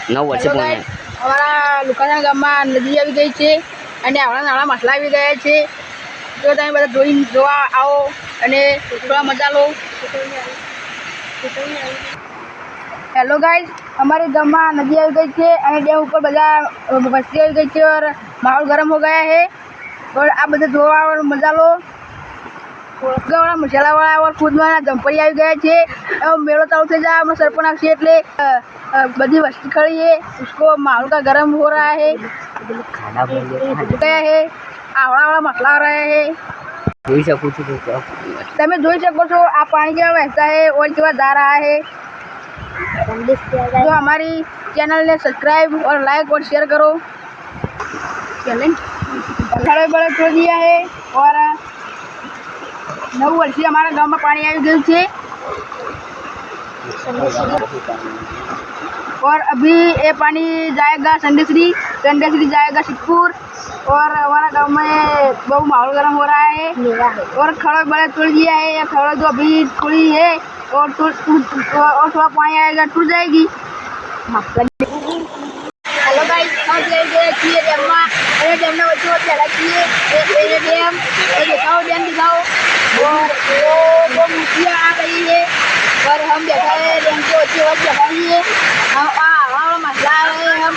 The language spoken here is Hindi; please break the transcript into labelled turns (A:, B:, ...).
A: 9 વર્ષે પણ
B: અમારા લુકાના ગામમાં નદી આવી ગઈ છે અને આવડા નાના માછલા આવી ગયા છે. તો તમે બધા જોવા આવો અને થોડા મજા લો. હેલો ગાઈસ, हमारे गाँव में नदी आ गई है और डैम ऊपर બધા વસ્તી આવી ગઈ છે और माहौल गर्म हो गया है और आप બધા જોવા और मजा लो. વાળા મસાલા વાળા और કૂદવાના જંપરી આવી ગયા છે. મેળો ચાલુ થઈ જાય હમણાં સરપંચ આવશે એટલે बड़ी वस्ती खड़ी है, उसको माहौल का गर्म हो रहा है. गया है आवड़ा मसला रहे हैं.
A: જોઈ શકું છું
B: તમે જોઈ શકો છો આ પાણી કેવા વહેતા है और केवा जा रहा है. तो हमारी चैनल ने सब्सक्राइब और लाइक और शेयर करो. बड़े बड़े छोड़ दिया है और 9 वर्षीय हमारे गांव में पानी आई गई है और अभी ये पानी जाएगा संडेश्वरी जाएगा सिद्धपुर और हमारा गांव में बहुत माहौल गर्म हो रहा है और खड़े बड़े तोड़ दिया है. ये खड़े जो अभी थोड़ी है और थोड़ा पानी आएगा टूट जाएगी. हेलो गाइस, हम गए છીએ ડેમમાં અને ડેમના વચ્ચે પહેલા છીએ એ ડેમ दिखाओ डैम दिखाओ. वो मूर्तियाँ आ गई है और हम बैठा है डैम के वच्चे बैठा ही है. हम मसला है हम